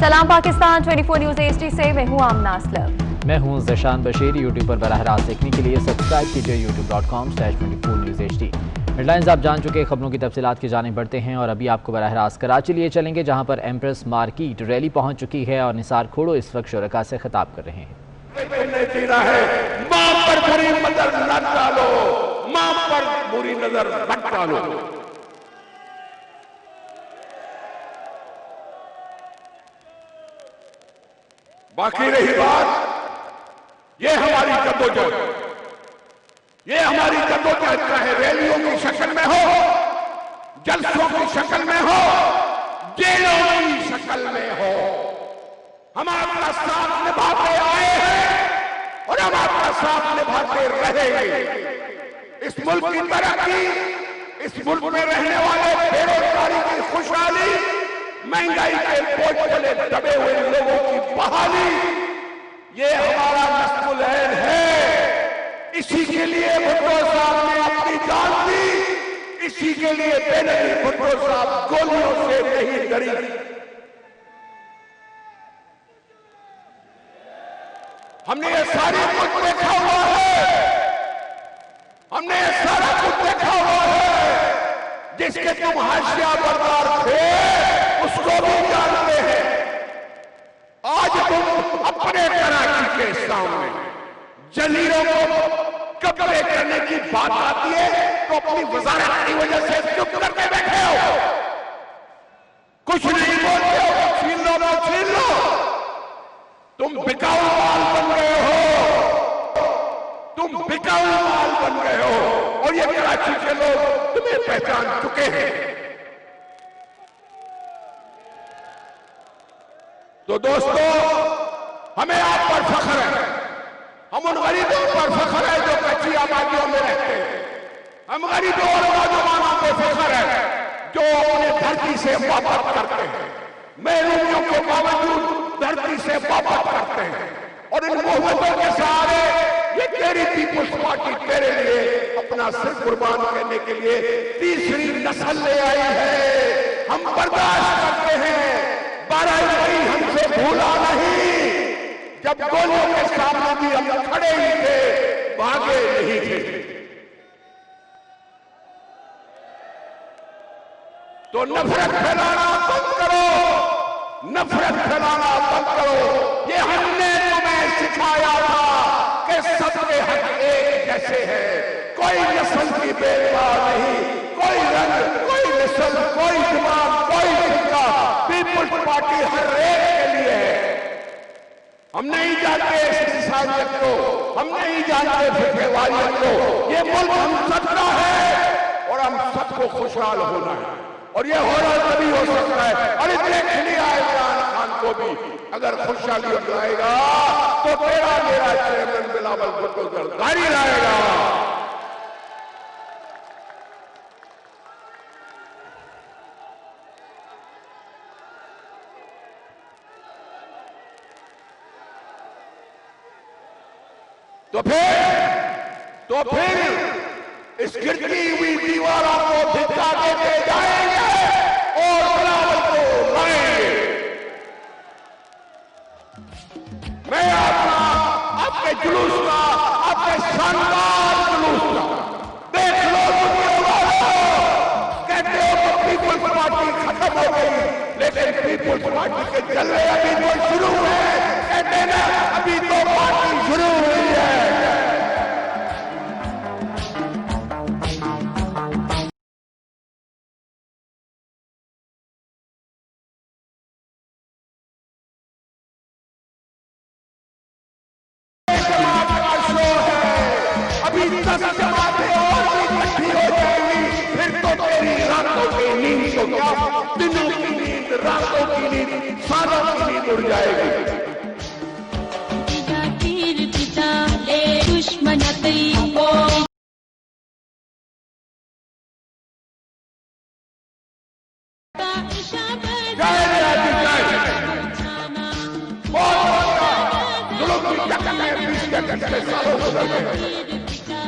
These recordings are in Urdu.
سلام پاکستان 24 نیوز HD سے میں ہوں آمنہ اسلم۔ میں ہوں ذیشان بشیر۔ یوٹیوب پر براہ راست دیکھنے کے لیے سبسکرائب کیجیے youtube.com/24 news HD۔ Head lines آپ جان چکے، خبروں کی تفصیلات کی جانب بڑھتے ہیں اور ابھی آپ کو براہ راست کراچی لیے چلیں گے، جہاں پر ایمپریس مارکیٹ ریلی پہنچ چکی ہے اور نثار کھوڑو اس وقت شرکاء سے خطاب کر رہے ہیں۔ ماں پر بری نظر نہ ڈالو، ماں پر بری نظر مت ڈالو۔ باقی رہی بات، یہ ہماری جدوجہد، یہ ہماری جدوجہد چاہے ریلیوں کی شکل میں ہو، جلسوں کی شکل میں ہو، جیلوں کی شکل میں ہو، ہم آپ کا ساتھ نبھاتے آئے ہیں اور ہم آپ کا ساتھ نبھاتے رہیں گے۔ اس ملک کی ترقی، اس ملک میں رہنے والے بے روزگاری کی خوشحالی، مہنگائی کے بوجھ تلے دبے ہوئے لوگوں کی بحالی، یہ ہمارا نصب العین ہے۔ اسی کے لیے بھٹو صاحب نے اپنی جان دی، اسی کے لیے بے نظیر بھٹو صاحب گولیوں سے نہیں ڈری۔ ہم نے یہ ساری کچھ دیکھا ہوا ہے، ہم نے یہ سارا کچھ دیکھا ہوا ہے، جس کے تم حاشیہ بردار تھے اس کو بھی جانتے ہیں۔ آج تم اپنے کراچی کے سامنے جلیلوں کو قبضے کرنے کی بات آتی ہے تو اپنی وزارت کی وجہ سے چپ کر کے بیٹھے ہو، کچھ نہیں بولتے ہو، چھین لو نہ چھین لو۔ تم بکاؤ مال بن گئے ہو، تم بکاؤ مال بن گئے ہو اور یہ کراچی کے لوگ تمہیں پہچان چکے ہیں۔ تو دوستو، ہمیں آپ پر فخر ہے، ہم ان غریبوں پر فخر ہے جو کچی آبادیوں میں رہتے ہیں، ہم غریبوں اور نوجوانوں پہ فخر ہے جو انہیں دھرتی سے محبت کرتے ہیں، محرومیوں کے باوجود دھرتی سے محبت کرتے ہیں، اور ان محبتوں کے سہارے یہ تیری پیپلز پارٹی تیرے لیے اپنا سر قربان کرنے کے لیے تیسری نسل لے آئی ہے۔ ہم برداشت کرتے ہیں، 12 مئی ہم سے بھولا نہیں، جب گولیوں کے سامنے بھی ہم کھڑے ہی تھے، بھاگے نہیں تھے۔ تو نفرت پھیلانا بند کرو، نفرت پھیلانا بند کرو۔ یہ ہم نے تمہیں سکھایا تھا کہ سب کے حق ایک جیسے ہیں، کوئی نسل کی بید بار نہیں، کوئی رنگ، کوئی نسل، کوئی دماغ، کوئی فرقہ، پیپلز پارٹی ہر ایک کے لیے ہے۔ ہم نہیں جانتے استثنائیت کو، ہم نہیں جانتے فرقے واریت کو، یہ ملک ہم سب کا ہے اور ہم سب کو خوشحال ہونا ہے، اور یہ ہونا تبھی ہو سکتا ہے۔ اور دیکھ لیا عمران خان کو بھی اگر خوشحالی لائے گا تو تیرا میرا چیئرمین بلاول بھٹو زرداری لائے گا۔ تو پھر اس گرتی ہوئی دیواروں کو دھکا دیتے جائیں گے اور بلاول کو لائیں گے۔ میں آپ کے جلوس کا، آپ کے شاندار جلوس کا دیکھ لو دنیا والوں، کہتے ہو کہ پیپلز پارٹی ختم ہو گئی، لیکن پیپلز پارٹی کے جلوے ابھی تو شروع ہے، کہتے نا ابھی تو پارٹی شروع ہوئی ہے۔ جماعتیں اور بھی اکٹھی ہو جائیں گی، پھر تو تیری راتوں کی نیند تو کیا، دنوں کی نیند، راتوں کی نیند، سالوں کی نیند اڑ جائے گی۔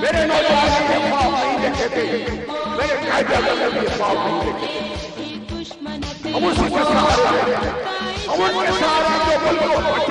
میرے نوجوان یہ خواب نہیں دیکھتے تھے، میرے قائد اعظم نے بھی خواب نہیں دیکھتے تھے۔ ہم اسی کے ساتھ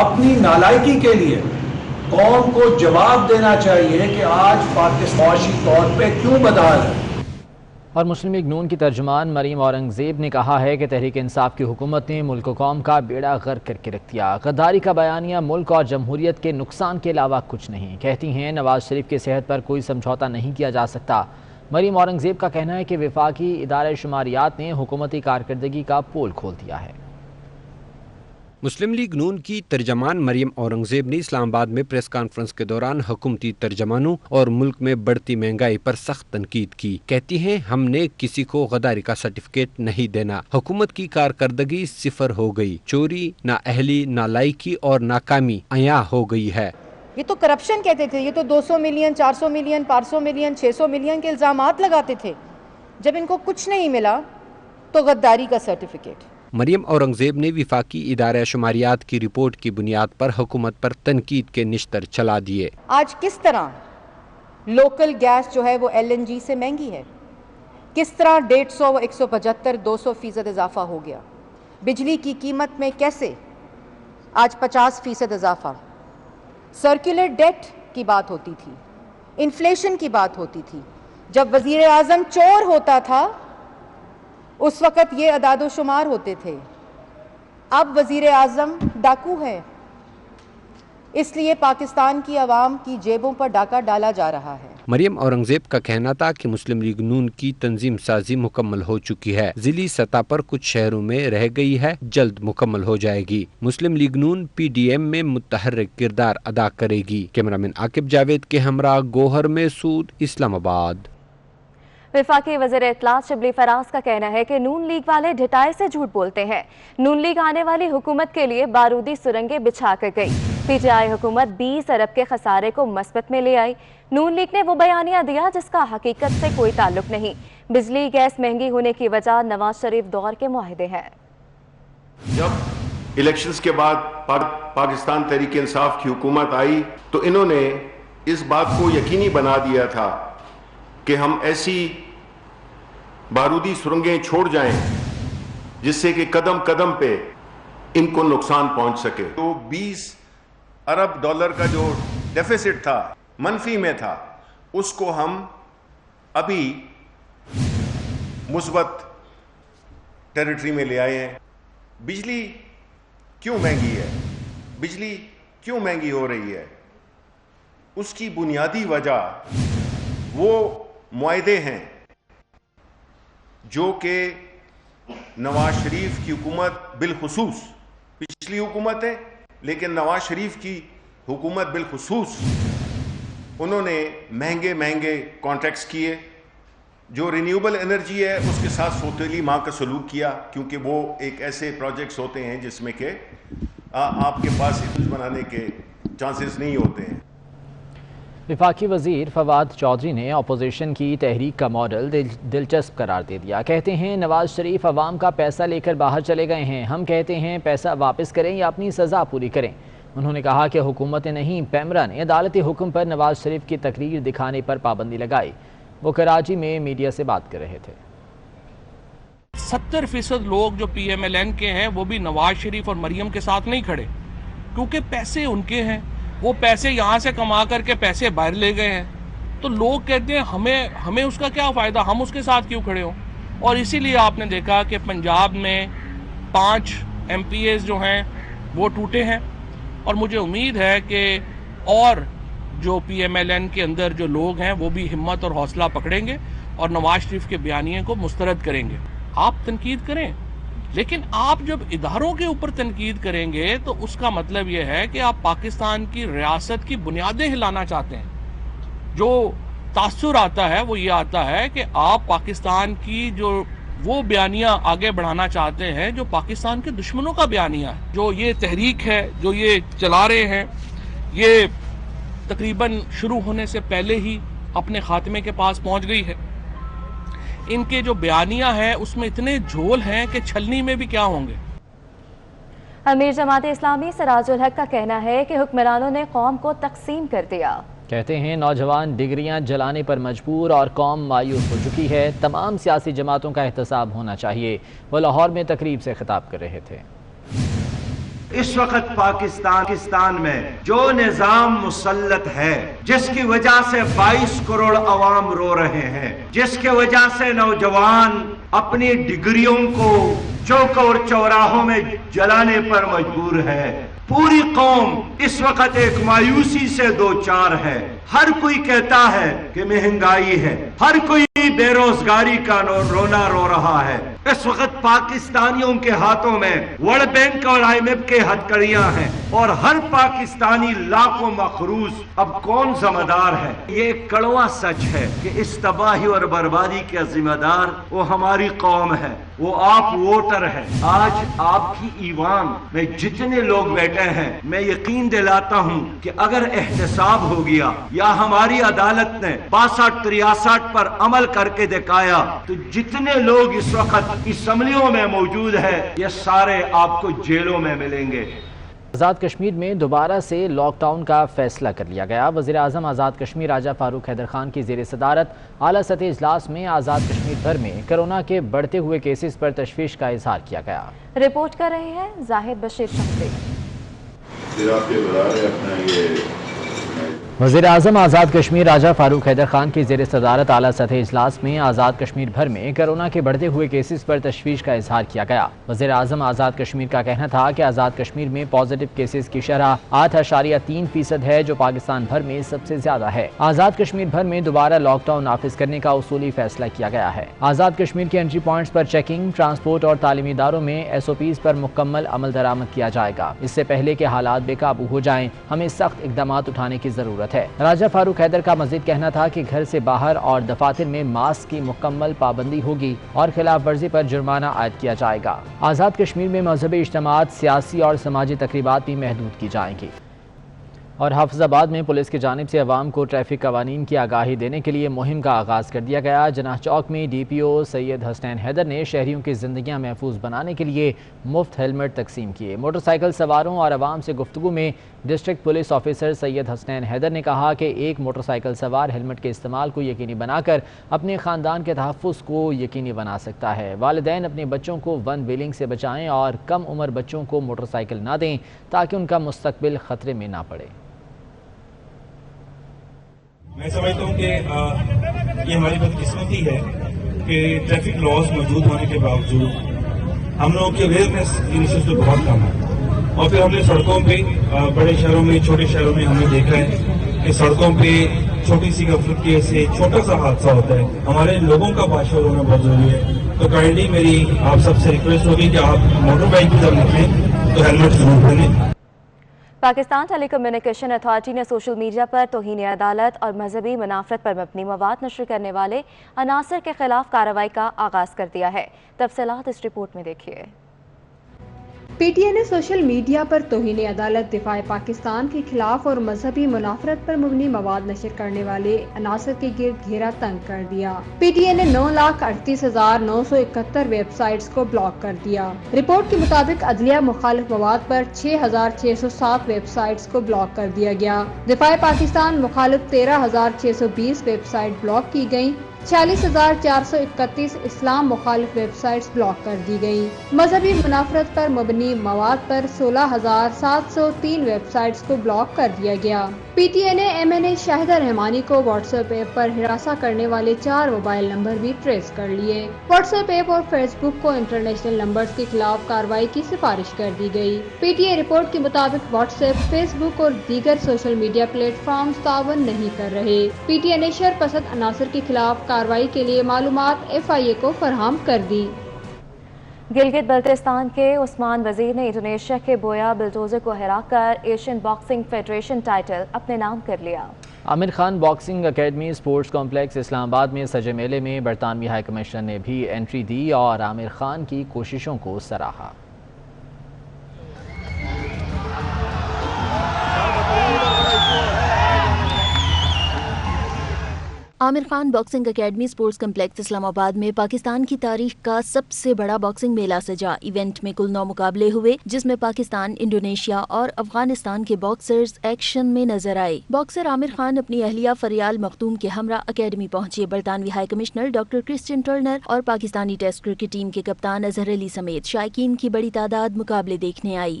اپنی نالائکی کے لیے قوم کو جواب دینا چاہیے کہ آج پاکستان معاشی طور پہ کیوں بدحال ہے۔ اور مسلم لیگ نون کی ترجمان مریم اورنگزیب نے کہا ہے کہ تحریک انصاف کی حکومت نے ملک و قوم کا بیڑا غرق کر کے رکھ دیا۔ غداری کا بیانیہ ملک اور جمہوریت کے نقصان کے علاوہ کچھ نہیں۔ کہتی ہیں نواز شریف کی صحت پر کوئی سمجھوتہ نہیں کیا جا سکتا۔ مریم اورنگزیب کا کہنا ہے کہ وفاقی ادارہ شماریات نے حکومتی کارکردگی کا پول کھول دیا ہے۔ مسلم لیگ نون کی ترجمان مریم اورنگزیب نے اسلام آباد میں پریس کانفرنس کے دوران حکومتی ترجمانوں اور ملک میں بڑھتی مہنگائی پر سخت تنقید کی۔ کہتی ہیں ہم نے کسی کو غداری کا سرٹیفکیٹ نہیں دینا۔ حکومت کی کارکردگی صفر ہو گئی۔ چوری، نااہلی، نالائکی اور ناکامی عیاں ہو گئی ہے۔ یہ تو کرپشن کہتے تھے، یہ تو 200 ملین 400 ملین 500 ملین 600 ملین کے الزامات لگاتے تھے۔ جب ان کو کچھ نہیں ملا تو غداری کا سرٹیفکیٹ۔ مریم اورنگزیب نے وفاقی ادارہ شماریات کی رپورٹ کی بنیاد پر حکومت پر تنقید کے نشتر چلا دیے۔ آج کس طرح لوکل گیس جو ہے وہ LNG سے مہنگی ہے، کس طرح 150 175 200% اضافہ ہو گیا، بجلی کی قیمت میں کیسے آج 50% اضافہ، سرکولر ڈیٹ کی بات ہوتی تھی، انفلیشن کی بات ہوتی تھی۔ جب وزیر اعظم چور ہوتا تھا اس وقت یہ اعداد و شمار ہوتے تھے، اب وزیر اعظم ڈاکو ہے، اس لیے پاکستان کی عوام کی جیبوں پر ڈاکہ ڈالا جا رہا ہے۔ مریم اورنگزیب کا کہنا تھا کہ مسلم لیگ نون کی تنظیم سازی مکمل ہو چکی ہے، ضلعی سطح پر کچھ شہروں میں رہ گئی ہے، جلد مکمل ہو جائے گی۔ مسلم لیگ نون PDM میں متحرک کردار ادا کرے گی۔ کیمرامین عاقب جاوید کے ہمراہ گوہر محسود، اسلام آباد۔ وفاقی وزیر اطلاعات شبلی فراز کا کہنا ہے کہ نون لیگ والے ڈھٹائی سے جھوٹ بولتے ہیں۔ نون لیگ آنے والی حکومت کے لیے بارودی سرنگیں بچھا کر گئی۔ PTI حکومت 20 ارب کے خسارے کو مثبت میں لے آئی۔ نون لیگ نے وہ بیانیہ دیا جس کا حقیقت سے کوئی تعلق نہیں۔ بجلی گیس مہنگی ہونے کی وجہ نواز شریف دور کے معاہدے ہیں۔ جب الیکشنز کے بعد پاکستان تحریک انصاف کی حکومت آئی تو انہوں نے اس بات کو یقینی بنا دیا تھا کہ ہم ایسی بارودی سرنگیں چھوڑ جائیں جس سے کہ قدم قدم پہ ان کو نقصان پہنچ سکے۔ تو 20 ارب ڈالر کا جو ڈیفیسٹ تھا، منفی میں تھا، اس کو ہم ابھی مثبت ٹیریٹری میں لے آئے ہیں۔ بجلی کیوں مہنگی ہے؟ بجلی کیوں مہنگی ہو رہی ہے؟ اس کی بنیادی وجہ وہ معاہدے ہیں جو کہ نواز شریف کی حکومت بالخصوص، پچھلی حکومت ہے لیکن نواز شریف کی حکومت بالخصوص انہوں نے مہنگے مہنگے کانٹریکٹس کیے، جو رینیوبل انرجی ہے اس کے ساتھ سوتیلی ماں کا سلوک کیا، کیونکہ وہ ایک ایسے پروجیکٹس ہوتے ہیں جس میں کہ آپ کے پاس کچھ بنانے کے چانسز نہیں ہوتے ہیں۔ وفاقی وزیر فواد چودھری نے اپوزیشن کی تحریک کا ماڈل دلچسپ قرار دے دیا۔ کہتے ہیں نواز شریف عوام کا پیسہ لے کر باہر چلے گئے ہیں، ہم کہتے ہیں پیسہ واپس کریں یا اپنی سزا پوری کریں۔ انہوں نے کہا کہ حکومتیں نہیں، پیمرا نے عدالتی حکم پر نواز شریف کی تقریر دکھانے پر پابندی لگائی۔ وہ کراچی میں میڈیا سے بات کر رہے تھے۔ 70% لوگ جو PMLN کے ہیں وہ بھی نواز شریف اور مریم کے ساتھ نہیں کھڑے، کیونکہ پیسے ان کے ہیں، وہ پیسے یہاں سے کما کر کے پیسے باہر لے گئے ہیں۔ تو لوگ کہتے ہیں ہمیں اس کا کیا فائدہ، ہم اس کے ساتھ کیوں کھڑے ہوں۔ اور اسی لیے آپ نے دیکھا کہ پنجاب میں 5 MPAs جو ہیں وہ ٹوٹے ہیں، اور مجھے امید ہے کہ اور جو PMLN کے اندر جو لوگ ہیں وہ بھی ہمت اور حوصلہ پکڑیں گے اور نواز شریف کے بیانیے کو مسترد کریں گے۔ آپ تنقید کریں، لیکن آپ جب اداروں کے اوپر تنقید کریں گے تو اس کا مطلب یہ ہے کہ آپ پاکستان کی ریاست کی بنیادیں ہلانا چاہتے ہیں۔ جو تاثر آتا ہے وہ یہ آتا ہے کہ آپ پاکستان کی جو وہ بیانیہ آگے بڑھانا چاہتے ہیں جو پاکستان کے دشمنوں کا بیانیہ ہے۔ جو یہ تحریک ہے جو یہ چلا رہے ہیں، یہ تقریباً شروع ہونے سے پہلے ہی اپنے خاتمے کے پاس پہنچ گئی ہے۔ ان کے جو بیانیہ ہیں اس میں اتنے جھول ہیں کہ چھلنی میں بھی کیا ہوں گے۔ امیر جماعت اسلامی سراج الحق کا کہنا ہے کہ حکمرانوں نے قوم کو تقسیم کر دیا۔ کہتے ہیں نوجوان ڈگریاں جلانے پر مجبور اور قوم مایوس ہو چکی ہے، تمام سیاسی جماعتوں کا احتساب ہونا چاہیے۔ وہ لاہور میں تقریب سے خطاب کر رہے تھے۔ اس وقت پاکستان میں جو نظام مسلط ہے، جس کی وجہ سے 22 کروڑ عوام رو رہے ہیں، جس کی وجہ سے نوجوان اپنی ڈگریوں کو چوک اور چوراہوں میں جلانے پر مجبور ہے، پوری قوم اس وقت ایک مایوسی سے دوچار ہے۔ ہر کوئی کہتا ہے کہ مہنگائی ہے، ہر کوئی بے روزگاری کا رونا رو رہا ہے۔ اس وقت پاکستانیوں کے ہاتھوں میں ورلڈ بینک اور IMF کے ہتھکڑیاں ہیں، اور ہر پاکستانی لاکھوں مخروض۔ اب کون ذمہ دار ہے؟ یہ ایک کڑوا سچ ہے کہ اس تباہی اور بربادی کے ذمہ دار وہ ہماری قوم ہے، وہ آپ ووٹر ہیں۔ آج آپ کی ایوان میں جتنے لوگ بیٹھے ہیں، میں یقین دلاتا ہوں کہ اگر احتساب ہو گیا یا ہماری عدالت نے 62-63 پر عمل کر کے دکھایا، تو جتنے لوگ اس وقت اسمبلیوں میں موجود ہیں، یہ سارے آپ کو جیلوں میں ملیں گے۔ آزاد کشمیر میں دوبارہ سے لاک ڈاؤن کا فیصلہ کر لیا گیا۔ وزیر اعظم آزاد کشمیر راجہ فاروق حیدر خان کی زیر صدارت اعلیٰ سطحی اجلاس میں آزاد کشمیر بھر میں کورونا کے بڑھتے ہوئے کیسز پر تشویش کا اظہار کیا گیا۔ رپورٹ کر رہے ہیں زاہد بشیر شمسی۔ وزیر اعظم آزاد کشمیر راجہ فاروق حیدر خان کی زیر صدارت اعلیٰ سطحی اجلاس میں آزاد کشمیر بھر میں کورونا کے بڑھتے ہوئے کیسز پر تشویش کا اظہار کیا گیا۔ وزیر اعظم آزاد کشمیر کا کہنا تھا کہ آزاد کشمیر میں پازیٹو کیسز کی شرح 8.3% ہے، جو پاکستان بھر میں سب سے زیادہ ہے۔ آزاد کشمیر بھر میں دوبارہ لاک ڈاؤن نافذ کرنے کا اصولی فیصلہ کیا گیا ہے۔ آزاد کشمیر کے انٹری پوائنٹس پر چیکنگ، ٹرانسپورٹ اور تعلیمی اداروں میں SOPs پر مکمل عمل درآمد کیا جائے گا۔ اس سے پہلے کہ حالات بے قابو ہو جائیں، ہمیں سخت اقدامات اٹھانے کی ضرورت ہے۔ راجہ فاروق حیدر کا مزید کہنا تھا کہ گھر سے باہر اور دفاتر میں ماسک کی مکمل پابندی ہوگی اور خلاف ورزی پر جرمانہ عائد کیا جائے گا۔ آزاد کشمیر میں مذہبی اجتماعات، سیاسی اور سماجی تقریبات بھی محدود کی جائیں گی۔ اور حافظ آباد میں پولیس کی جانب سے عوام کو ٹریفک قوانین کی آگاہی دینے کے لیے مہم کا آغاز کر دیا گیا۔ جناح چوک میں DPO سید حسنین حیدر نے شہریوں کی زندگیاں محفوظ بنانے کے لیے مفت ہیلمٹ تقسیم کیے۔ موٹر سائیکل سواروں اور عوام سے گفتگو میں ڈسٹرکٹ پولیس آفیسر سید حسنین حیدر نے کہا کہ ایک موٹر سائیکل سوار ہیلمٹ کے استعمال کو یقینی بنا کر اپنے خاندان کے تحفظ کو یقینی بنا سکتا ہے۔ والدین اپنے بچوں کو ون ویلنگ سے بچائیں اور کم عمر بچوں کو موٹر سائیکل نہ دیں تاکہ ان کا مستقبل خطرے میں نہ پڑے۔ میں سمجھتا ہوں کہ یہ ہماری بدقسمتی ہے کہ ٹریفک لاز موجود ہونے کے باوجود ہم لوگوں کی اویئرنیس انیشیٹو بہت کم ہے، اور پھر ہم نے سڑکوں پہ بڑے شہروں میں، چھوٹے شہروں میں ہم نے دیکھا ہے کہ سڑکوں پہ چھوٹی سی غفلت کی وجہ سے چھوٹا سا حادثہ ہوتا ہے۔ ہمارے لوگوں کا باشعور ہونا بہت ضروری ہے۔ تو کائنڈلی میری آپ سب سے ریکویسٹ ہوگی کہ آپ موٹر بائک کی جب نکلیں تو ہیلمٹ ضرور پہنیں۔ پاکستان ٹیلی کمیونیکیشن اتھارٹی نے سوشل میڈیا پر توہین عدالت اور مذہبی منافرت پر مبنی مواد نشر کرنے والے عناصر کے خلاف کارروائی کا آغاز کر دیا ہے۔ تفصیلات اس رپورٹ میں دیکھیے۔ PTI نے سوشل میڈیا پر توہین عدالت، دفاع پاکستان کے خلاف اور مذہبی منافرت پر مبنی مواد نشر کرنے والے عناصر کے گرد گھیرا تنگ کر دیا۔ PTI نے 9,38,971 ویب سائٹس کو بلاک کر دیا۔ رپورٹ کے مطابق عدلیہ مخالف مواد پر 6,607 ویب سائٹس کو بلاک کر دیا گیا۔ دفاع پاکستان مخالف 13,620 ویب سائٹ بلاک کی گئیں۔ 46,431 اسلام مخالف ویب سائٹس بلاک کر دی گئیں۔ مذہبی منافرت پر مبنی مواد پر 16,703 ویب سائٹس کو بلاک کر دیا گیا۔ PTI نے MNA شاہدہ رحمانی کو واٹس ایپ پر ہراساں کرنے والے 4 موبائل نمبر بھی ٹریس کر لیے۔ واٹس ایپ اور فیس بک کو انٹرنیشنل نمبرز کے خلاف کارروائی کی سفارش کر دی گئی۔ PTI رپورٹ کے مطابق واٹس ایپ، فیس بک اور دیگر سوشل میڈیا پلیٹ فارمز تعاون نہیں کر رہے۔ PTI نے شر پسند عناصر کے خلاف کارروائی کے لیے معلومات FIA کو فراہم کر دی۔ گلگت بلتستان کے عثمان وزیر نے انڈونیشیا کے بویا بلڈوزر کو ہرا کر ایشین باکسنگ فیڈریشن ٹائٹل اپنے نام کر لیا۔ Aamir Khan boxing academy sports complex Islamabad میں سجے میلے میں برطانوی ہائی کمشنر نے بھی انٹری دی اور عامر خان کی کوششوں کو سراہا۔ Aamir Khan boxing academy sports complex Islamabad میں پاکستان کی تاریخ کا سب سے بڑا باکسنگ میلہ سجا۔ ایونٹ میں کل 9 مقابلے ہوئے، جس میں پاکستان، انڈونیشیا اور افغانستان کے باکسرز ایکشن میں نظر آئے۔ باکسر عامر خان اپنی اہلیہ فریال مختوم کے ہمراہ اکیڈمی پہنچے۔ برطانوی high commissioner doctor Christian Turner اور پاکستانی ٹیسٹ کرکٹ ٹیم کے کپتان اظہر علی سمیت شائقین کی بڑی تعداد مقابلے دیکھنے آئی۔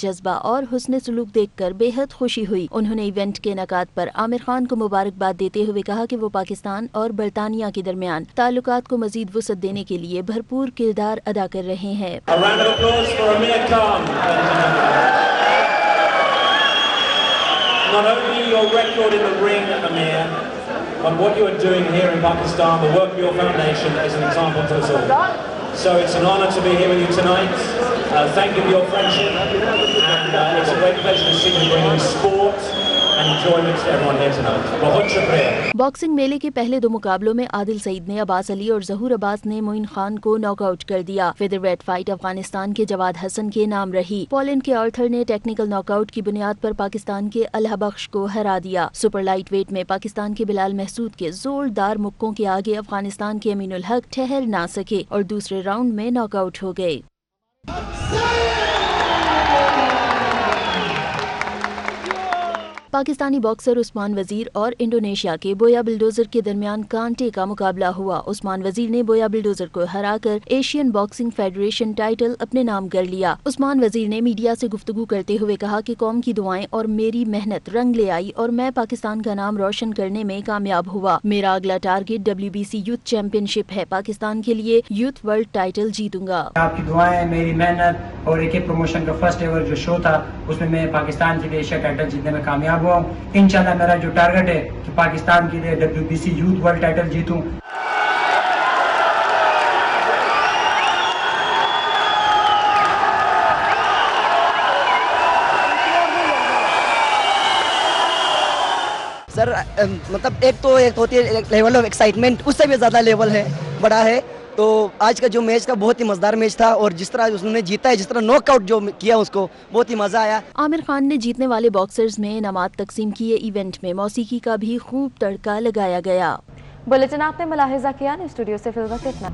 جذبہ اور حسن سلوک دیکھ کر بے حد خوشی ہوئی. انہوں نے ایونٹ کے انعقاد پر عامر خان کو مبارکباد دیتے ہوئے کہا کہ وہ پاکستان اور برطانیہ کے درمیان تعلقات کو مزید وسعت دینے کے لیے بھرپور کردار ادا کر رہے ہیں. Not only your record in the ring, Amir, but what you are doing here in Pakistan, the work of your foundation is an example to us all. So it's an honour to be here with you tonight. Thank you for your friendship, and it's a great pleasure to see you bringing sport and enjoyment to everyone here tonight. بہت شکریہ. باکسنگ میلے کے پہلے 2 مقابلوں میں عادل سعید نے عباس علی اور ظہور عباس نے معین خان کو ناک آؤٹ کر دیا. فیدر ویٹ فائٹ افغانستان کے جواد حسن کے نام رہی. پولینڈ کے آرتھر نے ٹیکنیکل ناک آؤٹ کی بنیاد پر پاکستان کے الہ بخش کو ہرا دیا. سپر لائٹ ویٹ میں پاکستان کے بلال محسود کے زوردار مکوں کے آگے افغانستان کے امین الحق ٹھہر نہ سکے اور دوسرے راؤنڈ میں ناک آؤٹ ہو گئے. پاکستانی باکسر عثمان وزیر اور انڈونیشیا کے بویا بلڈوزر کے درمیان کانٹے کا مقابلہ ہوا. عثمان وزیر نے بویا بلڈوزر کو ہرا کر ایشین باکسنگ فیڈریشن ٹائٹل اپنے نام کر لیا. عثمان وزیر نے میڈیا سے گفتگو کرتے ہوئے کہا کہ قوم کی دعائیں اور میری محنت رنگ لے آئی اور میں پاکستان کا نام روشن کرنے میں کامیاب ہوا. میرا اگلا ٹارگٹ WBC یوتھ چیمپئن شپ ہے. پاکستان کے لیے یوتھ ورلڈ ٹائٹل جیتوں گا. آپ کی دعائیں، میری محنت اور ایک پروموشن کا فرسٹ ایور جو شو تھا اس میں پاکستان کے لیے ایشیا ٹائٹل جیتنے میں کامیاب ہوا. انشاءاللہ میرا جو ٹارگٹ ہے کہ پاکستان کے لیے WBC یوتھ ورلڈ ٹائٹل جیتوں. سر مطلب ایک تو ہوتی ہے لیول آف ایکسائٹمنٹ، اس سے بھی زیادہ لیول ہے بڑا ہے. تو آج کا جو میچ تھا بہت ہی مزیدار میچ تھا اور جس طرح انہوں نے جیتا ہے، جس طرح ناک آؤٹ جو کیا اس کو بہت ہی مزہ آیا. عامر خان نے جیتنے والے باکسرز میں انعامات تقسیم کیے. ایونٹ میں موسیقی کا بھی خوب تڑکا لگایا گیا. بلیٹن آپ نے ملاحظہ کیا. اسٹوڈیو سے فی الوقت اتنا.